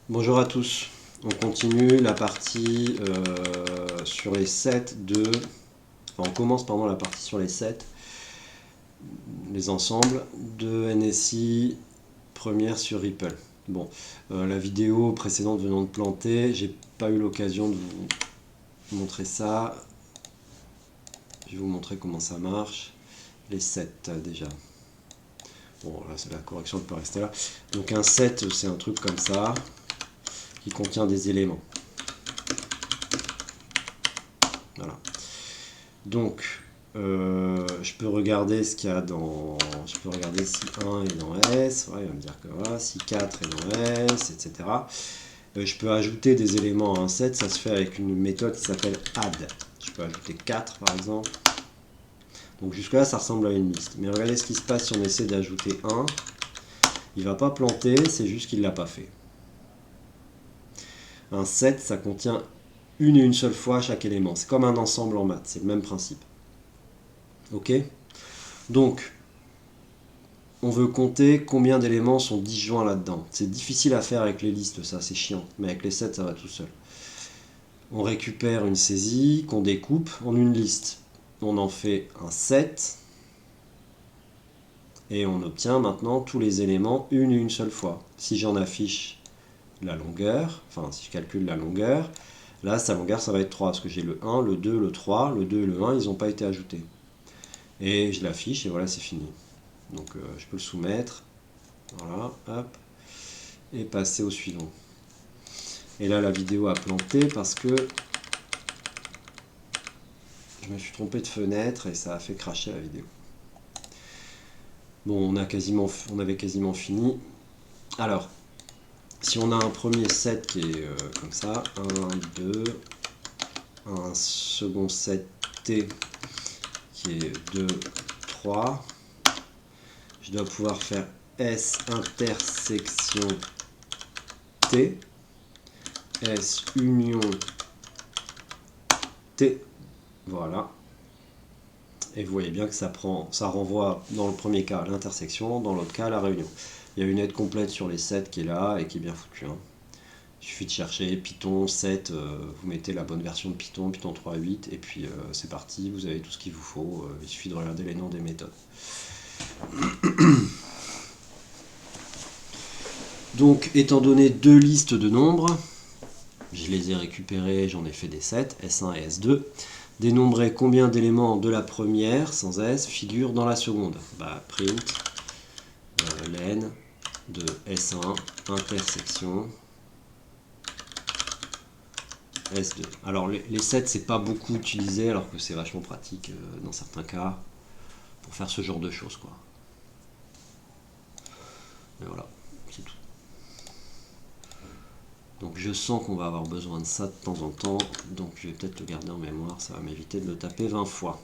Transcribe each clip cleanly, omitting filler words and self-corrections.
Bonjour à tous, on continue la partie sur les sets de... Enfin, on commence pardon la partie sur les sets, les ensembles de NSI première sur Ripple. Bon, la vidéo précédente venant de planter, j'ai pas eu l'occasion de vous montrer ça. Je vais vous montrer comment ça marche. Les sets déjà. Bon, là c'est la correction, elle peut rester là. Donc un set, c'est un truc comme ça, qui contient des éléments. Voilà. Donc, je peux regarder ce qu'il y a dans... Je peux regarder si 1 est dans S, ouais, il va me dire que voilà, si 4 est dans S, etc. Je peux ajouter des éléments à un set, ça se fait avec une méthode qui s'appelle add. Je peux ajouter 4 par exemple. Donc jusque là ça ressemble à une liste. Mais regardez ce qui se passe si on essaie d'ajouter 1. Il ne va pas planter, c'est juste qu'il ne l'a pas fait. Un set, ça contient une et une seule fois chaque élément. C'est comme un ensemble en maths, c'est le même principe. Ok? Donc, on veut compter combien d'éléments sont disjoints là-dedans. C'est difficile à faire avec les listes, ça, c'est chiant. Mais avec les sets, ça va tout seul. On récupère une saisie qu'on découpe en une liste. On en fait un set. Et on obtient maintenant tous les éléments une et une seule fois. Si j'en affiche la longueur, enfin si je calcule la longueur, là sa longueur ça va être 3, parce que j'ai le 1, le 2, le 3, le 2 et le 1, ils n'ont pas été ajoutés. Et je l'affiche et voilà, c'est fini. Donc je peux le soumettre, voilà, hop, et passer au suivant. Et là la vidéo a planté parce que je me suis trompé de fenêtre et ça a fait cracher la vidéo. Bon, on avait quasiment fini. Alors, si on a un premier set qui est comme ça, 1, 2, un second set T qui est 2, 3, je dois pouvoir faire S intersection T, S union T, voilà. Et vous voyez bien que ça renvoie dans le premier cas à l'intersection, dans l'autre cas à la réunion. Il y a une aide complète sur les sets qui est là et qui est bien foutue. Hein. Il suffit de chercher Python 7, vous mettez la bonne version de Python, Python 3.8, et puis c'est parti, vous avez tout ce qu'il vous faut. Il suffit de regarder les noms des méthodes. Donc, étant donné deux listes de nombres, je les ai récupérés, j'en ai fait des sets, S1 et S2. Dénombrer combien d'éléments de la première, sans S, figurent dans la seconde. Bah, print len de S1 intersection S2. Alors les sets c'est pas beaucoup utilisé alors que c'est vachement pratique dans certains cas pour faire ce genre de choses quoi. Mais voilà, c'est tout. Donc je sens qu'on va avoir besoin de ça de temps en temps, donc je vais peut-être le garder en mémoire, ça va m'éviter de le taper 20 fois.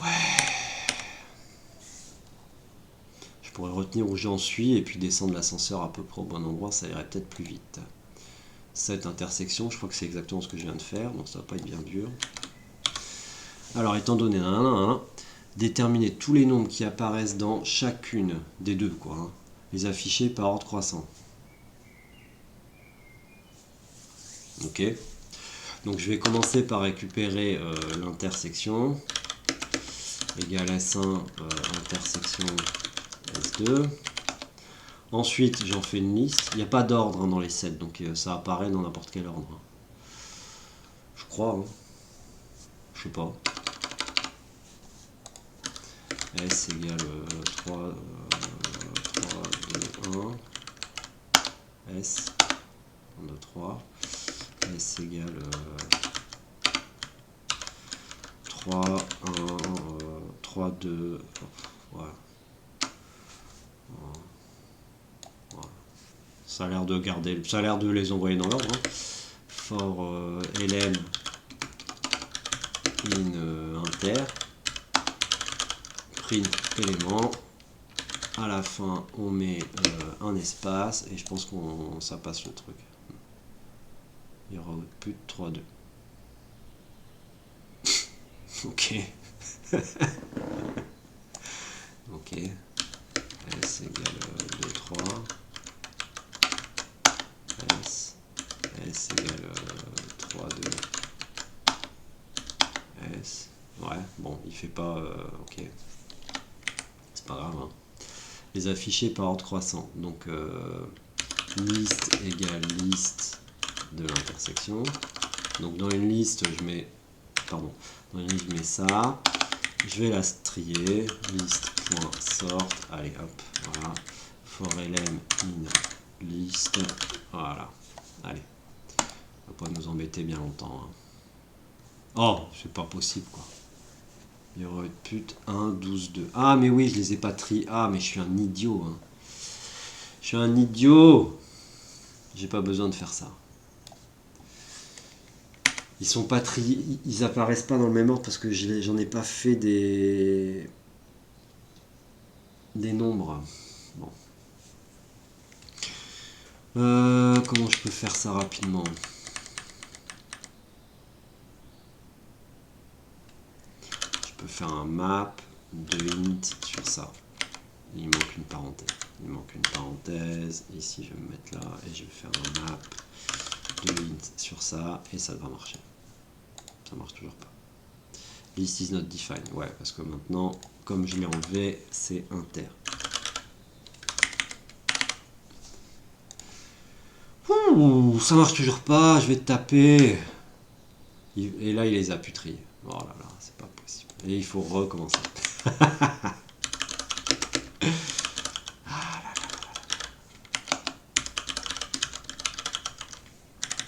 Ouais. Je pourrais retenir où j'en suis et puis descendre l'ascenseur à peu près au bon endroit, ça irait peut-être plus vite. Cette intersection, je crois que c'est exactement ce que je viens de faire, donc ça va pas être bien dur. Alors étant donné déterminer tous les nombres qui apparaissent dans chacune des deux, quoi, hein, les afficher par ordre croissant. Ok. Donc je vais commencer par récupérer l'intersection égale S1 intersection S2. Ensuite j'en fais une liste. Il n'y a pas d'ordre hein, dans les sets, donc ça apparaît dans n'importe quel ordre. Je crois. Hein. Je sais pas. S égale 3, 2, 1. S 1, 2, 3. S égale 3, 1, 3, 2. Voilà. Voilà. Ça a l'air de garder, ça a l'air de les envoyer dans l'ordre. Hein. For lm in inter print élément. À la fin, on met un espace et je pense qu'on ça passe le truc. Il y aura output 3, 2. Ok. Ok. S égale 2, 3. les afficher par ordre croissant. Donc liste égale liste de l'intersection. Donc dans une liste, je mets, pardon, dans une liste, je mets ça. Je vais la strier, list.sort, allez hop, voilà, for lm in list, voilà, allez, on va pas nous embêter bien longtemps. Hein. Oh, c'est pas possible quoi. Il y aurait de pute 1, 12, 2. Ah, mais oui, je les ai pas triés. Ah, mais je suis un idiot. Hein. Je suis un idiot. J'ai pas besoin de faire ça. Ils sont pas triés. Ils apparaissent pas dans le même ordre parce que j'en ai pas fait des nombres. Bon. Comment je peux faire ça rapidement? Je peux faire un map de int sur ça. Il manque une parenthèse. Il manque une parenthèse. Ici, je vais me mettre là et je vais faire un map de int sur ça et ça va marcher. Ça marche toujours pas. List is not defined. Ouais, parce que maintenant, comme je l'ai enlevé, c'est inter. Ouh, ça marche toujours pas. Je vais te taper. Et là, il les a pu trier. Oh là là, c'est pas possible. Et il faut recommencer.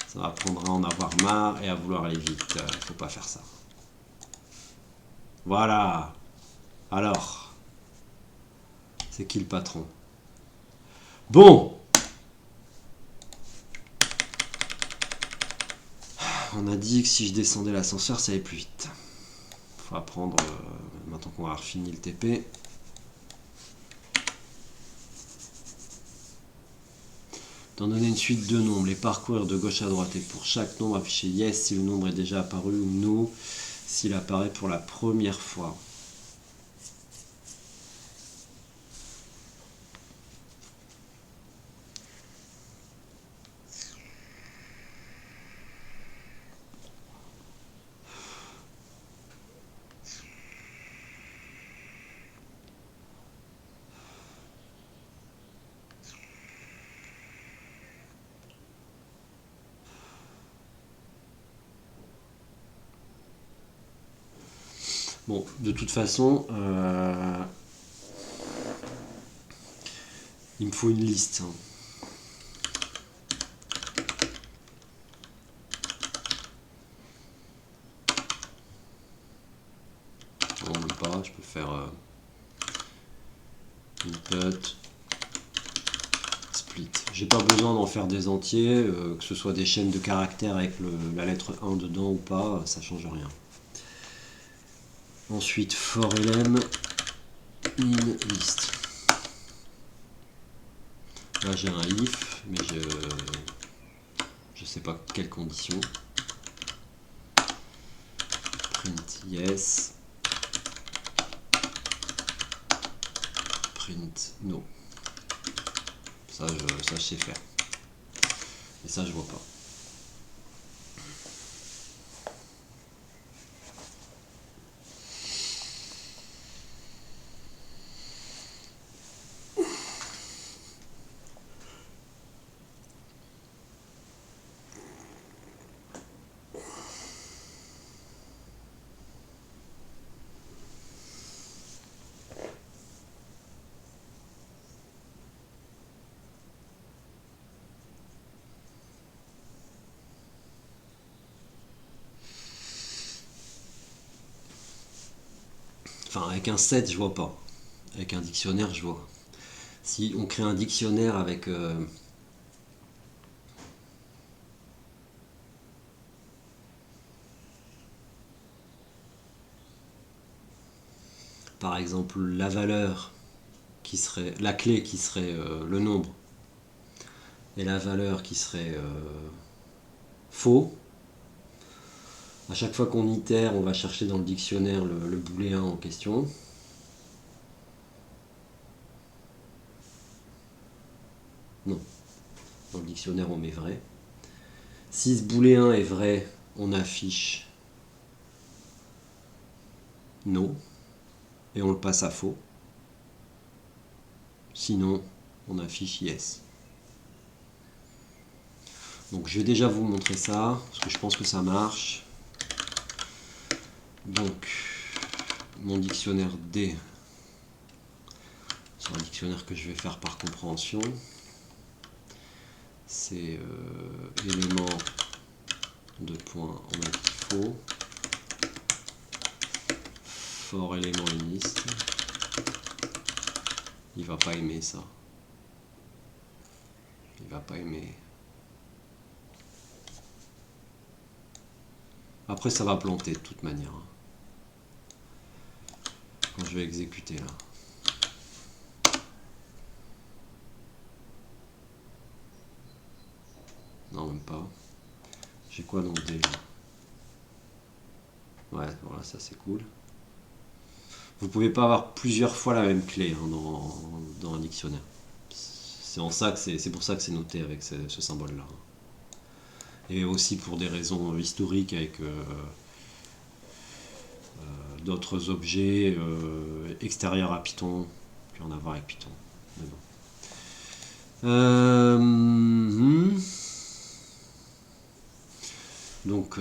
Ça apprendra à en avoir marre et à vouloir aller vite. Faut pas faire ça. Voilà. Alors, c'est qui le patron? Bon. On a dit que si je descendais l'ascenseur, ça allait plus vite. Faut apprendre, maintenant qu'on a fini le TP. D'en donner une suite de nombres, les parcourir de gauche à droite et pour chaque nombre afficher yes si le nombre est déjà apparu ou no s'il apparaît pour la première fois. Bon, de toute façon, il me faut une liste. Hein. Non, même pas, je peux faire input split. J'ai pas besoin d'en faire des entiers, que ce soit des chaînes de caractères avec la lettre 1 dedans ou pas, ça change rien. Ensuite, for lm in list. Là j'ai un if, mais je sais pas quelles conditions. Print yes. Print no. Ça je sais faire. Et ça je vois pas. Enfin, avec un set, je vois pas. Avec un dictionnaire, je vois. Si on crée un dictionnaire avec... par exemple, la valeur qui serait... La clé qui serait le nombre. Et la valeur qui serait faux. À chaque fois qu'on itère, on va chercher dans le dictionnaire le booléen en question. Non. Dans le dictionnaire, on met vrai. Si ce booléen est vrai, on affiche no. Et on le passe à faux. Sinon, on affiche yes. Donc je vais déjà vous montrer ça, parce que je pense que ça marche. Donc, mon dictionnaire D, c'est un dictionnaire que je vais faire par compréhension. C'est élément de point, on a dit faux. For élément une liste. Il va pas aimer ça. Il va pas aimer. Après ça va planter de toute manière. Quand je vais exécuter là. Non, même pas. J'ai quoi donc D là? Ouais, voilà, ça c'est cool. Vous pouvez pas avoir plusieurs fois la même clé hein, dans un dictionnaire. C'est pour ça que c'est noté avec ce symbole-là. Et aussi pour des raisons historiques avec d'autres objets extérieurs à Python, qui ont à voir avec Python. Mais bon. Donc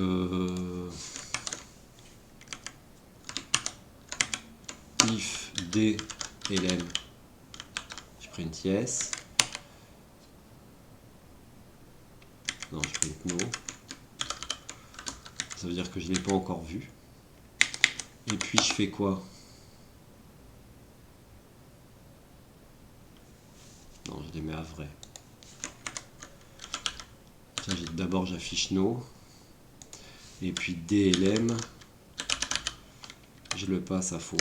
if d lm, je print yes. Non, je print no. Ça veut dire que je ne l'ai pas encore vu. Et puis je fais quoi? Non, je les mets à vrai. D'abord j'affiche no. Et puis DLM, je le passe à faux.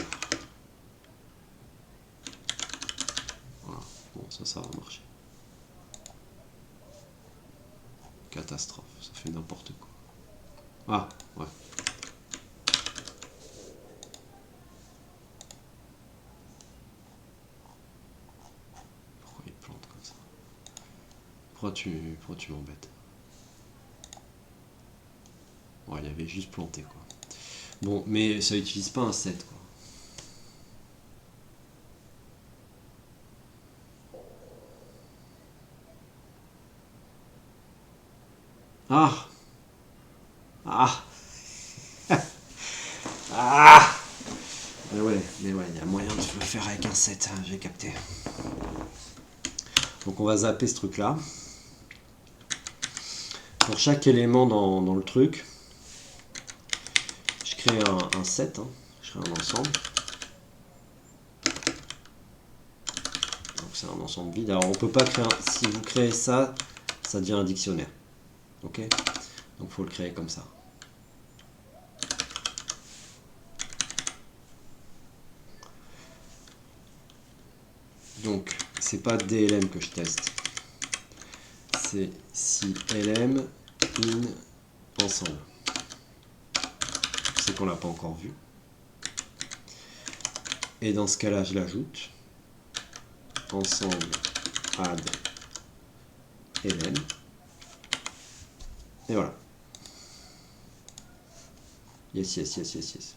Voilà. Bon, ça va marcher. Catastrophe, ça fait n'importe quoi. Ah, ouais. Pourquoi il plante comme ça? Pourquoi tu m'embêtes? Ouais, il avait juste planté quoi. Bon, mais ça utilise pas un set quoi. Ah! Ah! Ah! Mais ouais, il y a moyen de le faire avec un set, hein, j'ai capté. Donc on va zapper ce truc là. Pour chaque élément dans le truc, je crée un set, hein, je crée un ensemble. Donc c'est un ensemble vide. Alors on peut pas créer si vous créez ça, ça devient un dictionnaire. Ok? Donc il faut le créer comme ça. Donc c'est pas DLM que je teste. C'est si LM in ensemble. C'est qu'on l'a pas encore vu. Et dans ce cas-là, je l'ajoute. Ensemble add LM. Et voilà. Yes, yes, yes, yes, yes.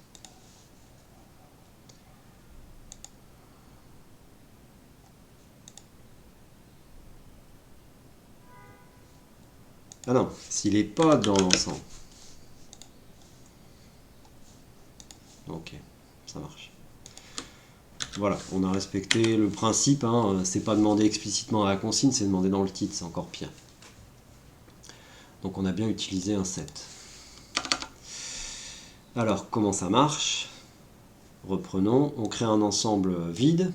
Ah non, s'il n'est pas dans l'ensemble. Ok, ça marche. Voilà, on a respecté le principe, hein, c'est pas demandé explicitement à la consigne, c'est demandé dans le titre, c'est encore pire. Donc on a bien utilisé un set. Alors, comment ça marche? Reprenons, on crée un ensemble vide.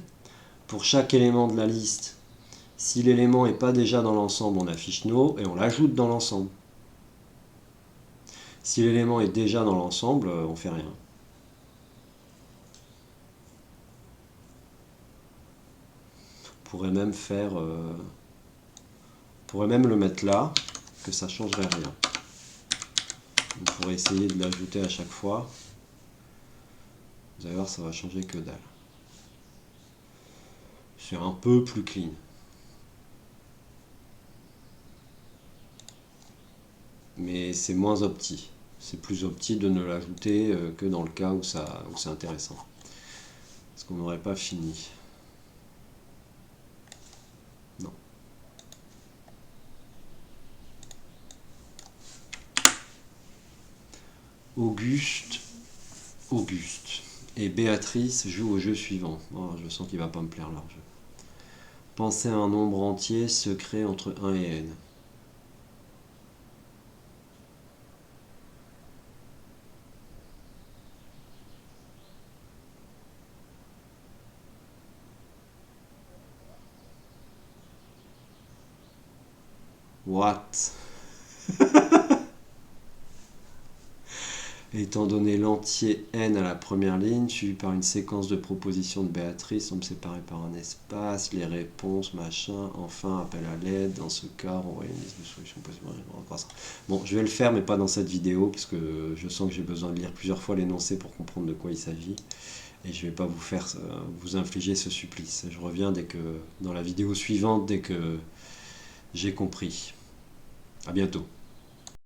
Pour chaque élément de la liste, si l'élément n'est pas déjà dans l'ensemble, on affiche no et on l'ajoute dans l'ensemble. Si l'élément est déjà dans l'ensemble, on fait rien. On pourrait même faire... on pourrait même le mettre là, que ça ne changerait rien. On pourrait essayer de l'ajouter à chaque fois. Vous allez voir, ça va changer que dalle. C'est un peu plus clean. Mais c'est moins opti. C'est plus opti de ne l'ajouter que dans le cas où c'est intéressant. Parce qu'on n'aurait pas fini. Auguste. Et Béatrice joue au jeu suivant. Oh, je sens qu'il va pas me plaire leur jeu. Pensez à un nombre entier secret entre 1 et n. What? Étant donné l'entier n à la première ligne, suivi par une séquence de propositions de Béatrice, on me séparer par un espace, les réponses, machin, enfin, appel à l'aide, dans ce cas, envoyer une liste de solutions possibles. Bon, je vais le faire, mais pas dans cette vidéo, parce que je sens que j'ai besoin de lire plusieurs fois l'énoncé pour comprendre de quoi il s'agit, et je vais pas vous faire, vous infliger ce supplice. Je reviens dans la vidéo suivante, dès que j'ai compris. À bientôt.